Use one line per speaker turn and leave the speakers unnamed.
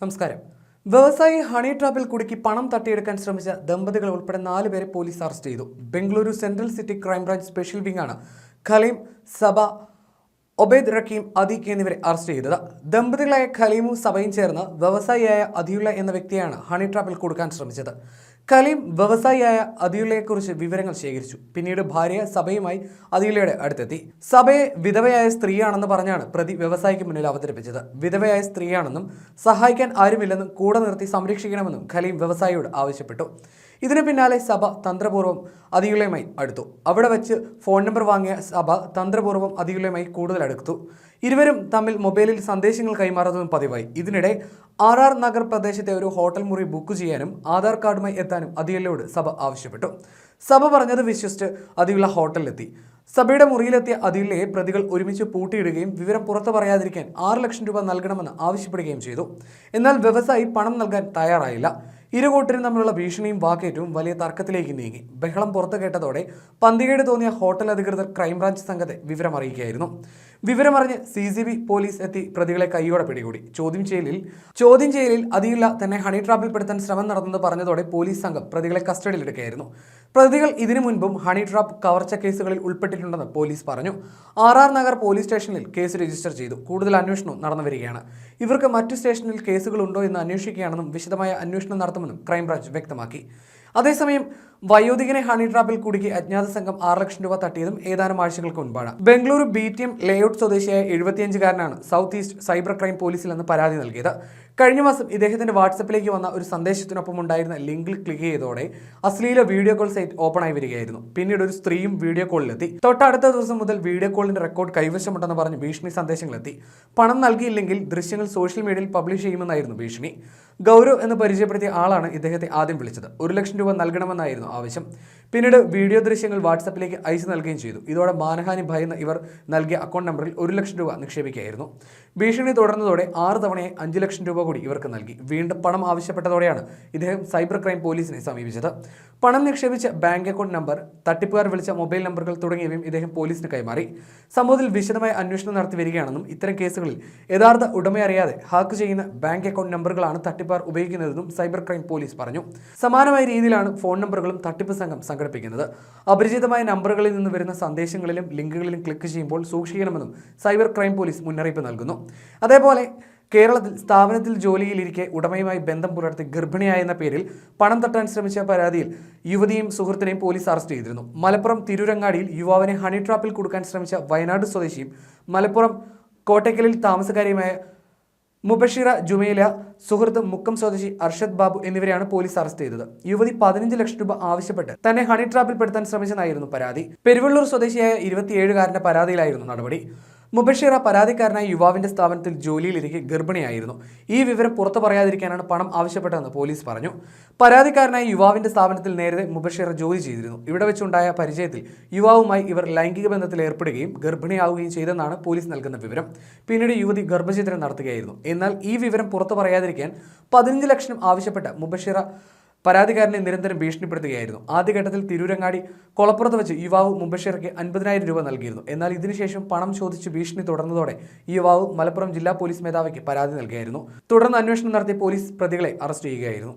നമസ്കാരം. വ്യവസായി ഹണി ട്രാപ്പിൽ കുടുക്കി പണം തട്ടിയെടുക്കാൻ ശ്രമിച്ച ദമ്പതികൾ ഉൾപ്പെടെ 4 പേരെ പോലീസ് അറസ്റ്റ് ചെയ്തു. Bengaluru central city crime branch special വിംഗാണ് ഖലീം, സബ, ഒബൈദ് റക്കീം, അദീഖ് എന്നിവരെ അറസ്റ്റ് ചെയ്തത്. ദമ്പതികളായ ഖലീമും സബയും ചേർന്ന് വ്യവസായിയായ അദിയുള്ള എന്ന വ്യക്തിയാണ് ഹണി ട്രാപ്പിൽ കൊടുക്കാൻ ശ്രമിച്ചത്. ഖലീം വ്യവസായിയായ അദിയുള്ളയെക്കുറിച്ച് വിവരങ്ങൾ ശേഖരിച്ചു. പിന്നീട് ഭാര്യ സബയുമായി അദിയുള്ളയുടെ അടുത്തെത്തി. സബയെ വിധവയായ സ്ത്രീയാണെന്ന് പറഞ്ഞാണ് പ്രതി വ്യവസായിക്ക് മുന്നിൽ അവതരിപ്പിച്ചത്. വിധവയായ സ്ത്രീയാണെന്നും സഹായിക്കാൻ ആരുമില്ലെന്നും കൂടെ നിർത്തി സംരക്ഷിക്കണമെന്നും ഖലീം വ്യവസായിയോട് ആവശ്യപ്പെട്ടു. ഇതിന് പിന്നാലെ സബ തന്ത്രപൂർവ്വം അദിയുള്ളയുമായി അടുത്തു. അവിടെ വെച്ച് ഫോൺ നമ്പർ വാങ്ങിയ സബ തന്ത്രപൂർവ്വം അദിയുള്ളയുമായി കൂടുതൽ അടുത്തു. ഇരുവരും തമ്മിൽ മൊബൈലിൽ സന്ദേശങ്ങൾ കൈമാറുന്നതും പതിവായി. ഇതിനിടെ RR നഗർ പ്രദേശത്തെ ഒരു ഹോട്ടൽ മുറി ബുക്ക് ചെയ്യാനും ആധാർ കാർഡുമായി എത്താനും അദിയുള്ളയോട് സബ ആവശ്യപ്പെട്ടു. സബ പറഞ്ഞത് വിശ്വസിച്ച് അദിയുള്ള ഹോട്ടലിലെത്തി. സബയുടെ മുറിയിലെത്തിയ അദിയുള്ളയെ പ്രതികൾ ഒരുമിച്ച് പൂട്ടിയിടുകയും വിവരം പുറത്തു പറയാതിരിക്കാൻ 6 ലക്ഷം രൂപ നൽകണമെന്ന് ആവശ്യപ്പെടുകയും ചെയ്തു. എന്നാൽ വ്യവസായി പണം നൽകാൻ തയ്യാറായില്ല. ഇരുകൂട്ടരും തമ്മിലുള്ള ഭീഷണിയും വാക്കേറ്റവും വലിയ തർക്കത്തിലേക്ക് നീങ്ങി. ബഹളം പുറത്തു കേട്ടതോടെ പന്തികേട് തോന്നിയ ഹോട്ടൽ അധികൃതർ ക്രൈംബ്രാഞ്ച് സംഘത്തെ വിവരമറിയിക്കുകയായിരുന്നു. വിവരമറിഞ്ഞ് CCB പോലീസ് എത്തി പ്രതികളെ കൈയോടെ പിടികൂടി. ചോദ്യം ചെയ്യലിൽ അദിയുള്ള തന്നെ ഹണി ട്രാപ്പിൽപ്പെടുത്താൻ ശ്രമം നടന്നത് പറഞ്ഞതോടെ പോലീസ് സംഘം പ്രതികളെ കസ്റ്റഡിയിലെടുക്കുകയായിരുന്നു. പ്രതികൾ ഇതിനു മുൻപും ഹണി ട്രാപ്പ് കവർച്ച കേസുകളിൽ ഉൾപ്പെട്ടിട്ടുണ്ടെന്ന് പോലീസ് പറഞ്ഞു. RR നഗർ പോലീസ് സ്റ്റേഷനിൽ കേസ് രജിസ്റ്റർ ചെയ്തു. കൂടുതൽ അന്വേഷണവും നടന്നു വരികയാണ്. ഇവർക്ക് മറ്റു സ്റ്റേഷനിൽ കേസുകളുണ്ടോ എന്ന് അന്വേഷിക്കുകയാണെന്നും വിശദമായ അന്വേഷണം നടത്തുമെന്നും ക്രൈംബ്രാഞ്ച് വ്യക്തമാക്കി. അതേസമയം വയോധികനെ ഹണി ട്രാപ്പിൽ കുടുക്കി അജ്ഞാത സംഘം 6 ലക്ഷം രൂപ തട്ടിയതും ഏതാനും ആഴ്ചകൾക്ക് മുൻപാണ്. ബംഗളൂരു BTM ലേഔട്ട് സ്വദേശിയായ 75-കാരനാണ് സൗത്ത് ഈസ്റ്റ് സൈബർ ക്രൈം പോലീസിൽ നിന്ന് പരാതി നൽകിയത്. കഴിഞ്ഞ മാസം ഇദ്ദേഹത്തിന്റെ വാട്സപ്പിലേക്ക് വന്ന ഒരു സന്ദേശത്തിനൊപ്പം ഉണ്ടായിരുന്ന ലിങ്കിൽ ക്ലിക്ക് ചെയ്തതോടെ അശ്ലീല വീഡിയോ കോൾ സൈറ്റ് ഓപ്പൺ ആയി വരികയായിരുന്നു. പിന്നീട് ഒരു സ്ത്രീയും വീഡിയോ കോളിലെത്തി. തൊട്ടടുത്ത ദിവസം മുതൽ വീഡിയോ കോളിന്റെ റെക്കോർഡ് കൈവശമുണ്ടെന്ന് പറഞ്ഞ് ഭീഷണി സന്ദേശങ്ങളെത്തി. പണം നൽകിയില്ലെങ്കിൽ ദൃശ്യങ്ങൾ സോഷ്യൽ മീഡിയയിൽ പബ്ലിഷ് ചെയ്യുമെന്നായിരുന്നു ഭീഷണി. ഗൗരവ് എന്ന് പരിചയപ്പെടുത്തിയ ആളാണ് ഇദ്ദേഹത്തെ ആദ്യം വിളിച്ചത്. 1 ലക്ഷം രൂപ നൽകണമെന്നായിരുന്നു ആവശ്യം. പിന്നീട് വീഡിയോ ദൃശ്യങ്ങൾ വാട്സപ്പിലേക്ക് അയച്ചു നൽകുകയും ചെയ്തു. ഇതോടെ മാനഹാനി ഭയന്ന് ഇവർ നൽകിയ അക്കൗണ്ട് നമ്പറിൽ 1 ലക്ഷം രൂപ നിക്ഷേപിക്കുകയായിരുന്നു. ഭീഷണി തുടർന്നതോടെ 6 തവണയായി 5 ലക്ഷം രൂപ കൂടി ഇവർക്ക് നൽകി. വീണ്ടും പണം ആവശ്യപ്പെട്ടതോടെയാണ് ഇദ്ദേഹം സൈബർ ക്രൈം പോലീസിനെ സമീപിച്ചത്. പണം നിക്ഷേപിച്ച ബാങ്ക് അക്കൗണ്ട് നമ്പർ, തട്ടിപ്പുകാർ വിളിച്ച മൊബൈൽ നമ്പറുകൾ തുടങ്ങിയവയും ഇദ്ദേഹം പോലീസിന് കൈമാറി. സംഭവത്തിൽ വിശദമായ അന്വേഷണം നടത്തി വരികയാണെന്നും ഇത്തരം കേസുകളിൽ യഥാർത്ഥ ഉടമയറിയാതെ ഹാക്ക് ചെയ്യുന്ന ബാങ്ക് അക്കൗണ്ട് നമ്പറുകളാണ് തട്ടിപ്പുകാർ ഉപയോഗിക്കുന്നതെന്നും സൈബർ ക്രൈം പോലീസ് പറഞ്ഞു. സമാനമായ രീതിയിലാണ് ഫോൺ നമ്പറുകളും തട്ടിപ്പ് സംഘം സംഘടിപ്പിക്കുന്നത്. അപരിചിതമായ നമ്പറുകളിൽ നിന്ന് വരുന്ന സന്ദേശങ്ങളിലും ലിങ്കുകളിലും ക്ലിക്ക് ചെയ്യുമ്പോൾ സൂക്ഷിക്കണമെന്നും സൈബർ ക്രൈം പോലീസ് മുന്നറിയിപ്പ് നൽകുന്നു. അതേപോലെ കേരളത്തിൽ സ്ഥാപനത്തിൽ ജോലിയിലിരിക്കെ ഉടമയുമായി ബന്ധം പുലർത്തി ഗർഭിണിയായെന്ന പേരിൽ പണം തട്ടാൻ ശ്രമിച്ച പരാതിയിൽ യുവതിയും സുഹൃത്തിനെയും പോലീസ് അറസ്റ്റ് ചെയ്തിരുന്നു. മലപ്പുറം തിരൂരങ്ങാടിയിൽ യുവാവിനെ ഹണി ട്രാപ്പിൽ കൊടുക്കാൻ ശ്രമിച്ച വയനാട് സ്വദേശിയും മലപ്പുറം കോട്ടയ്ക്കലിൽ താമസക്കാരിയുമായ മുബഷിറ ജുമൈല, സുഹൃത്ത് മുക്കം സ്വദേശി അർഷദ് ബാബു എന്നിവരെയാണ് പോലീസ് അറസ്റ്റ് ചെയ്തത്. യുവതി 15 ലക്ഷം രൂപ ആവശ്യപ്പെട്ട് തന്നെ ഹണി ട്രാപ്പിൽ പെടുത്താൻ ശ്രമിച്ചെന്നായിരുന്നു പരാതി. പെരുവള്ളൂർ സ്വദേശിയായ 27-കാരന്റെ പരാതിയിലായിരുന്നു നടപടി. മുബഷിറ പരാതിക്കാരനായ യുവാവിന്റെ സ്ഥാപനത്തിൽ ജോലിയിലിരിക്കെ ഗർഭിണിയായിരുന്നു. ഈ വിവരം പുറത്തു പറയാതിരിക്കാനാണ് പണം ആവശ്യപ്പെട്ടതെന്ന് പോലീസ് പറഞ്ഞു. പരാതിക്കാരനായ യുവാവിന്റെ സ്ഥാപനത്തിൽ നേരത്തെ മുബഷിറ ജോലി ചെയ്തിരുന്നു. ഇവിടെ വെച്ചുണ്ടായ പരിചയത്തിൽ യുവാവുമായി ഇവർ ലൈംഗിക ബന്ധത്തിൽ ഏർപ്പെടുകയും ഗർഭിണിയാവുകയും ചെയ്തെന്നാണ് പോലീസ് നൽകുന്ന വിവരം. പിന്നീട് യുവതി ഗർഭഛിദ്രം നടത്തുകയായിരുന്നു. എന്നാൽ ഈ വിവരം പുറത്തു പറയാതിരിക്കാൻ 15 ലക്ഷം ആവശ്യപ്പെട്ട മുബഷിറ പരാതിക്കാരനെ നിരന്തരം ഭീഷണിപ്പെടുത്തുകയായിരുന്നു. ആദ്യഘട്ടത്തിൽ തിരൂരങ്ങാടി കൊളപ്പുറത്ത് വെച്ച് യുവാവ് മുബഷിറയ്ക്ക് 50,000 രൂപ നൽകിയിരുന്നു. എന്നാൽ ഇതിനുശേഷം പണം ചോദിച്ച് ഭീഷണി തുടർന്നതോടെ ഈ യുവാവ് മലപ്പുറം ജില്ലാ പോലീസ് മേധാവിക്ക് പരാതി നൽകിയായിരുന്നു. തുടർന്ന് അന്വേഷണം നടത്തി പോലീസ് പ്രതികളെ അറസ്റ്റ് ചെയ്യുകയായിരുന്നു.